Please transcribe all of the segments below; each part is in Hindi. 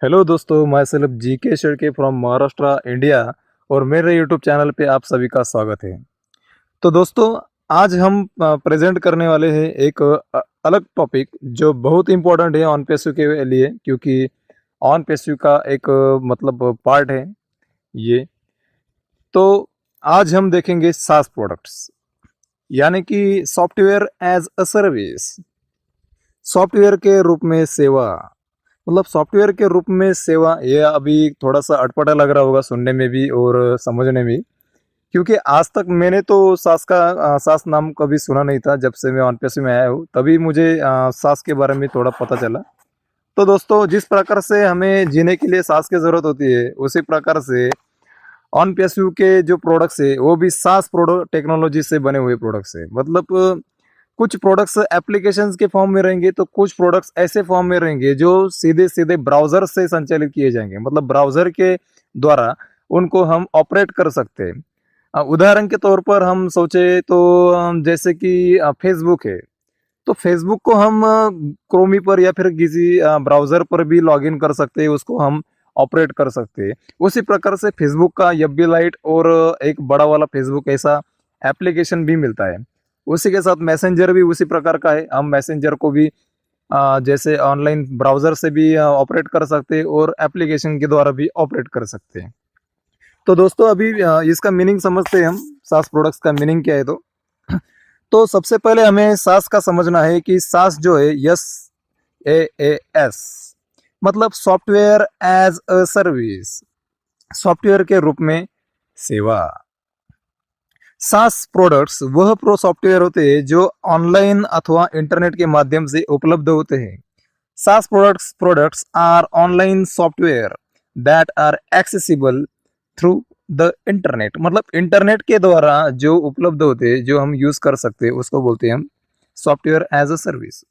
हेलो दोस्तों, मैं self GK Shedke from Maharashtra India और मेरे यूट्यूब चैनल पे आप सभी का स्वागत है। तो दोस्तों, आज हम प्रेजेंट करने वाले हैं एक अलग टॉपिक जो बहुत इम्पोर्टेंट है ऑन पेस्यू के लिए, क्योंकि ऑन पेस्यू का एक मतलब पार्ट है ये। तो आज हम देखेंगे सास प्रोडक्ट्स, यानी कि software as a service, software के रूप में सेवा। मतलब सॉफ्टवेयर के रूप में सेवा, ये अभी थोड़ा सा अटपटा लग रहा होगा सुनने में भी और समझने में, क्योंकि आज तक मैंने तो सास नाम कभी सुना नहीं था। जब से मैं ऑनपेसी में आया हूँ तभी मुझे सास के बारे में थोड़ा पता चला। तो दोस्तों, जिस प्रकार से हमें जीने के लिए सास की ज़रूरत होती है, उसी प्रकार से ऑनपेस्यू के जो प्रोडक्ट्स है वो भी सास प्रोडक्ट टेक्नोलॉजी से बने हुए प्रोडक्ट्स है। मतलब कुछ प्रोडक्ट्स एप्लीकेशंस के फॉर्म में रहेंगे, तो कुछ प्रोडक्ट्स ऐसे फॉर्म में रहेंगे जो सीधे सीधे ब्राउज़र से संचालित किए जाएंगे। मतलब ब्राउज़र के द्वारा उनको हम ऑपरेट कर सकते हैं। उदाहरण के तौर पर हम सोचे तो जैसे कि फेसबुक है, तो फेसबुक को हम क्रोमी पर या फिर किसी ब्राउज़र पर भी लॉगिन कर सकते हैं, उसको हम ऑपरेट कर सकते हैं। उसी प्रकार से फेसबुक का एफबी लाइट और एक बड़ा वाला फेसबुक ऐसा एप्लीकेशन भी मिलता है। उसी के साथ मैसेंजर भी उसी प्रकार का है। हम मैसेंजर को भी जैसे ऑनलाइन ब्राउज़र से भी ऑपरेट कर सकते हैं और एप्लीकेशन के द्वारा भी ऑपरेट कर सकते हैं। तो दोस्तों, अभी इसका मीनिंग समझते हैं हम, सास प्रोडक्ट्स का मीनिंग क्या है। तो सबसे पहले हमें सास का समझना है कि सास जो है, SaaS, मतलब software as a service, software के रूप में सेवा। सास प्रोडक्ट्स वह प्रो सॉफ्टवेयर होते हैं जो ऑनलाइन अथवा इंटरनेट के माध्यम से उपलब्ध होते हैं। SaaS products are online software that are accessible through the internet. मतलब इंटरनेट के द्वारा जो उपलब्ध होते हैं, जो हम यूज कर सकते हैं, उसको बोलते हैं हम सॉफ्टवेयर एज अ सर्विस।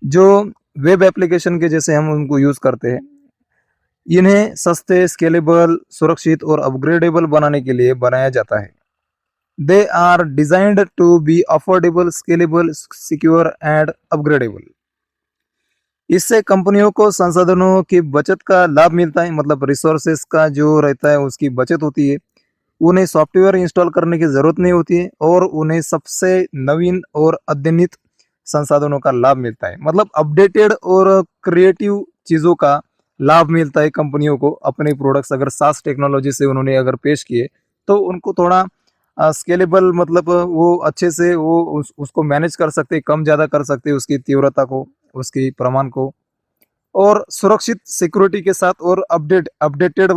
जो वेब एप्लीकेशन के जैसे हम उनको यूज करते हैं, इन्हें सस्ते, स्केलेबल, सुरक्षित और अपग्रेडेबल बनाने के लिए बनाया जाता है। They are designed to be affordable, scalable, secure and upgradable. इससे कंपनियों को संसाधनों की बचत का लाभ मिलता है। मतलब रिसोर्सेस का जो रहता है उसकी बचत होती है। उन्हें सॉफ्टवेयर इंस्टॉल करने की ज़रूरत नहीं होती है और उन्हें सबसे नवीन और अद्यतनित संसाधनों का लाभ मिलता है। मतलब अपडेटेड और क्रिएटिव चीज़ों का लाभ मिलता है कंपनियों को। अपने प्रोडक्ट्स अगर सास टेक्नोलॉजी से उन्होंने अगर पेश किए, तो उनको थोड़ा स्केलेबल, मतलब वो अच्छे से वो उसको मैनेज कर सकते, कम ज़्यादा कर सकते उसकी तीव्रता को, उसकी प्रमाण को, और सुरक्षित सिक्योरिटी के साथ और अपडेटेड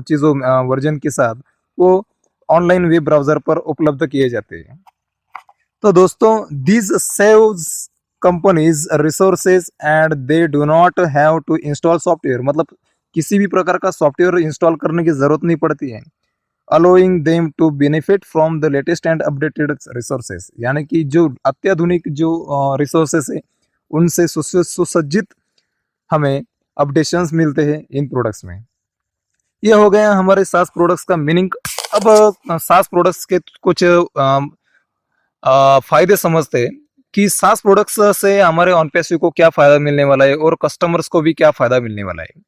चीज़ों वर्जन के साथ वो ऑनलाइन वेब ब्राउज़र पर उपलब्ध किए जाते हैं। तो दोस्तों, this saves companies resources and they do not have to install software. मतलब किसी भी प्रकार का सॉफ्टवेयर इंस्टॉल करने की ज़रूरत नहीं पड़ती है। Allowing them to benefit from the latest and updated resources, यानी कि जो अत्याधुनिक जो रिसोर्सेज है, उनसे सुसज्जित हमें अपडेशंस मिलते हैं इन प्रोडक्ट्स में। ये हो गया हमारे सास प्रोडक्ट्स का मीनिंग। अब सास प्रोडक्ट्स के कुछ फायदे समझते हैं कि सास प्रोडक्ट्स से हमारे ऑन पैसिव को क्या फायदा मिलने वाला है और कस्टमर्स को भी क्या फायदा मिलने वाला है।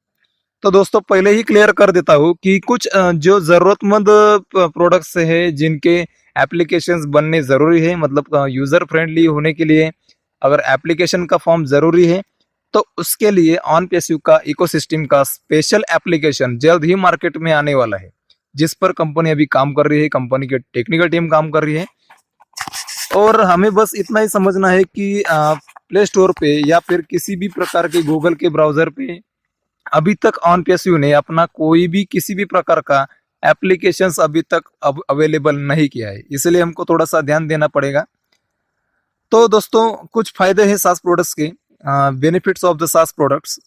तो दोस्तों, पहले ही क्लियर कर देता हूँ कि कुछ जो ज़रूरतमंद प्रोडक्ट्स है जिनके एप्लीकेशंस बनने ज़रूरी है, मतलब यूज़र फ्रेंडली होने के लिए अगर एप्लीकेशन का फॉर्म ज़रूरी है, तो उसके लिए ऑन पैसिव का इकोसिस्टम का स्पेशल एप्लीकेशन जल्द ही मार्केट में आने वाला है, जिस पर कंपनी अभी काम कर रही है, कंपनी की टेक्निकल टीम काम कर रही है। और हमें बस इतना ही समझना है कि प्ले स्टोर पे या फिर किसी भी प्रकार के गूगल के ब्राउज़र पे अभी तक ऑन पैसिव ने अपना कोई भी किसी भी प्रकार का एप्लीकेशंस अभी तक अब अवेलेबल नहीं किया है, इसलिए हमको थोड़ा सा ध्यान देना पड़ेगा। तो दोस्तों, कुछ फायदे हैं सास प्रोडक्ट्स के, बेनिफिट्स ऑफ द सास प्रोडक्ट्स।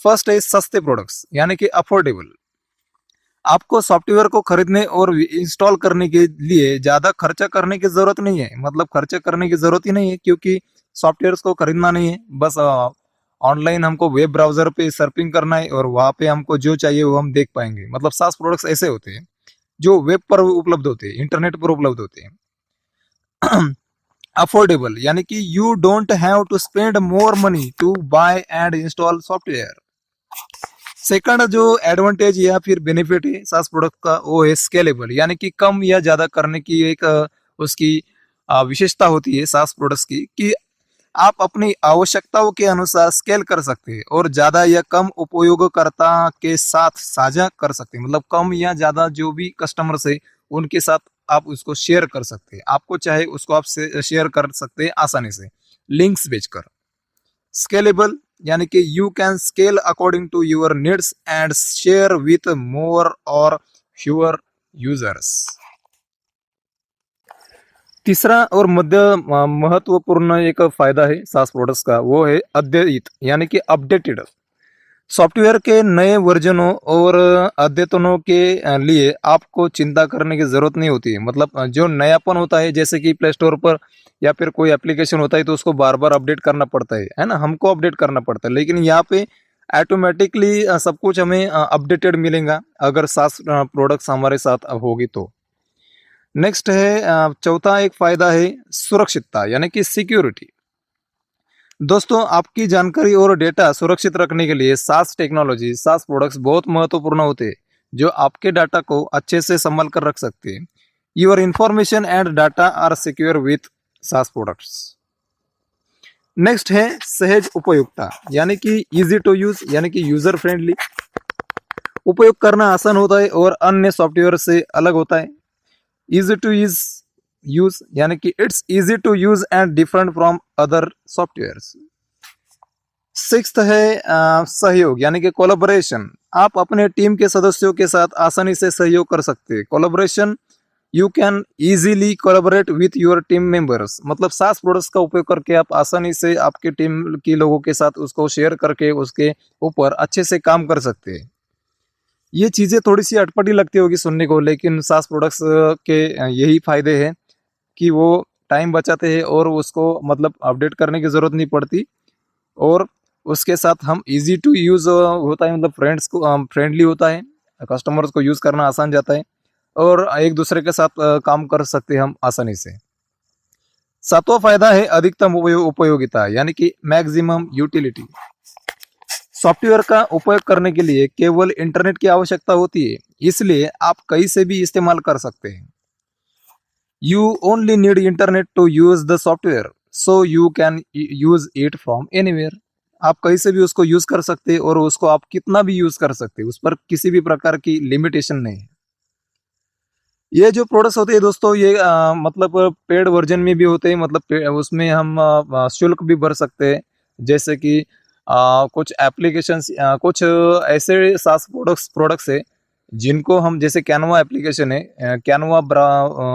फर्स्ट है सस्ते प्रोडक्ट्स, यानी कि अफोर्डेबल। आपको सॉफ्टवेयर को खरीदने और इंस्टॉल करने के लिए ज़्यादा खर्चा करने की ज़रूरत नहीं है। मतलब खर्चा करने की ज़रूरत ही नहीं है, क्योंकि सॉफ्टवेयर्स को खरीदना नहीं है। बस ऑनलाइन हमको वेब ब्राउज़र पे सर्फिंग करना है और वहाँ पे हमको जो चाहिए वो हम देख पाएंगे। मतलब सास प्रोडक्ट्स ऐसे होते हैं जो वेब पर उपलब्ध होते हैं, इंटरनेट पर उपलब्ध होते हैं। अफोर्डेबल, यानी कि you don't have to spend more money to buy and install software. Second जो एडवांटेज या फिर बेनिफिट है सास प्रोडक्ट का वो है स्केलेबल, यानी कि कम या ज्यादा करने की एक उसकी विशेषता होती है सास प्रोडक्ट्स की कि आप अपनी आवश्यकताओं के अनुसार स्केल कर सकते हैं और ज्यादा या कम उपयोगकर्ता के साथ साझा कर सकते हैं। मतलब कम या ज्यादा जो भी कस्टमर्स है उनके साथ आप उसको शेयर कर सकते हैं। आपको चाहे उसको आप शेयर कर सकते हैं आसानी से लिंक्स भेजकर। स्केलेबल यानी कि you can scale according to your needs and share with more और फ्यूअर यूजर्स। तीसरा और महत्वपूर्ण एक फायदा है सास प्रोडक्ट्स का, वो है अद्यतित यानी कि अपडेटेड। सॉफ्टवेयर के नए वर्जनों और अद्यतनों के लिए आपको चिंता करने की जरूरत नहीं होती है। मतलब जो नयापन होता है, जैसे कि प्ले स्टोर पर या फिर कोई एप्लीकेशन होता है तो उसको बार बार अपडेट करना पड़ता है ना, हमको अपडेट करना पड़ता है। लेकिन यहाँ पे ऑटोमेटिकली सब कुछ हमें अपडेटेड मिलेगा अगर सास प्रोडक्ट्स हमारे साथ होगी तो। नेक्स्ट है चौथा एक फायदा है सुरक्षितता यानी कि सिक्योरिटी। दोस्तों, आपकी जानकारी और डेटा सुरक्षित रखने के लिए सास टेक्नोलॉजी, सास प्रोडक्ट्स बहुत महत्वपूर्ण होते हैं जो आपके डाटा को अच्छे से संभाल कर रख सकते हैं। Your information and data are secure with SaaS products. Next है सहज उपयोगिता यानी कि इजी टू यूज यानी कि यूजर फ्रेंडली। उपयोग करना आसान होता है और अन्य सॉफ्टवेयर से अलग होता है। इजी टू यूज यानी कि it's easy to use and different from other softwares. Sixth है सहयोग यानी कि कोलैबोरेशन। आप अपने टीम के सदस्यों के साथ आसानी से सहयोग कर सकते हैं। Collaboration, you can easily collaborate with your team members. मतलब सास प्रोडक्ट्स का उपयोग करके आप आसानी से आपके टीम के लोगों के साथ उसको शेयर करके उसके ऊपर अच्छे से काम कर सकते हैं। ये चीज़ें थोड़ी सी अटपटी लगती होगी सुनने को, लेकिन सास प्रोडक्ट्स के यही फायदे हैं कि वो टाइम बचाते हैं और उसको मतलब अपडेट करने की ज़रूरत नहीं पड़ती। और उसके साथ हम इजी टू यूज़ होता है, मतलब फ्रेंडली होता है, कस्टमर्स को यूज़ करना आसान जाता है और एक दूसरे के साथ काम कर सकते हैं हम आसानी से। सातवां फायदा है अधिकतम उपयोगिता यानी कि मैक्सिमम यूटिलिटी। सॉफ्टवेयर का उपयोग करने के लिए केवल इंटरनेट की आवश्यकता होती है, इसलिए आप कहीं से भी इस्तेमाल कर सकते हैं। You only need internet to use the software, so you can use it from anywhere. आप कहीं से भी उसको यूज कर सकते हैं और उसको आप कितना भी यूज कर सकते हैं, उस पर किसी भी प्रकार की लिमिटेशन नहीं है। ये जो प्रोडक्ट्स होते हैं दोस्तों, ये मतलब पेड वर्जन में भी होते हैं। मतलब उसमें हम शुल्क भी भर सकते हैं, जैसे कि कुछ एप्लीकेशंस, कुछ ऐसे सास प्रोडक्ट्स है जिनको हम, जैसे कैनवा एप्लीकेशन है, कैनवा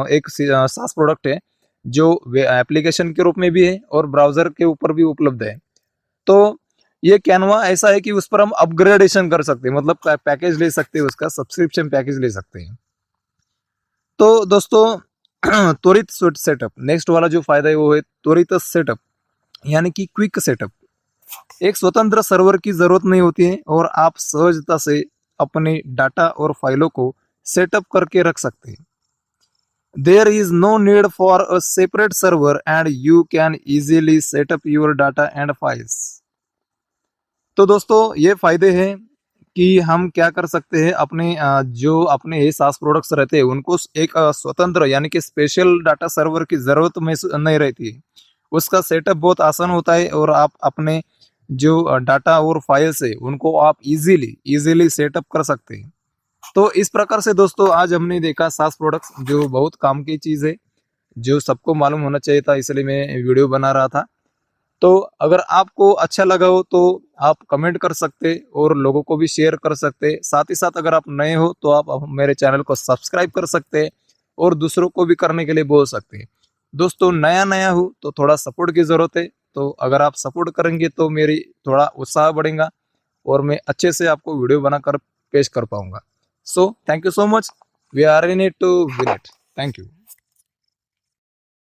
एक सास प्रोडक्ट है जो एप्लीकेशन के रूप में भी है और ब्राउजर के ऊपर भी उपलब्ध है। तो ये कैनवा ऐसा है कि उस पर हम अपग्रेडेशन कर सकते हैं, मतलब पैकेज ले सकते हैं, उसका सब्सक्रिप्शन पैकेज ले सकते हैं। तो दोस्तों त्वरित सेटअप, नेक्स्ट वाला जो फायदा है वो है त्वरित सेटअप यानी कि क्विक सेटअप। एक स्वतंत्र सर्वर की जरूरत नहीं होती है और आप सहजता से अपने डाटा और फाइलों को सेटअप करके रख सकते हैं। There is no need for a separate server and you can easily setup your data and files. तो दोस्तों, ये फायदे हैं कि हम क्या कर सकते हैं, अपने जो अपने ये सास प्रोडक्ट्स रहते हैं उनको एक स्वतंत्र यानी कि स्पेशल डाटा सर्वर की जरूरत में नहीं रहती है। उसका सेटअप बहुत आसान होता है और आप अपने जो डाटा और फाइल्स है उनको आप इजीली सेटअप कर सकते हैं। तो इस प्रकार से दोस्तों आज हमने देखा सास प्रोडक्ट्स, जो बहुत काम की चीज़ है, जो सबको मालूम होना चाहिए था, इसलिए मैं वीडियो बना रहा था। तो अगर आपको अच्छा लगा हो तो आप कमेंट कर सकते और लोगों को भी शेयर कर सकते। साथ ही साथ अगर आप नए हो तो आप मेरे चैनल को सब्सक्राइब कर सकते और दूसरों को भी करने के लिए बोल सकते हैं। दोस्तों, नया हो तो थोड़ा सपोर्ट की ज़रूरत है, तो अगर आप सपोर्ट करेंगे तो मेरी थोड़ा उत्साह बढ़ेगा और मैं अच्छे से आपको वीडियो बनाकर पेश कर पाऊंगा। So thank you so much, we are in it to win it. Thank you.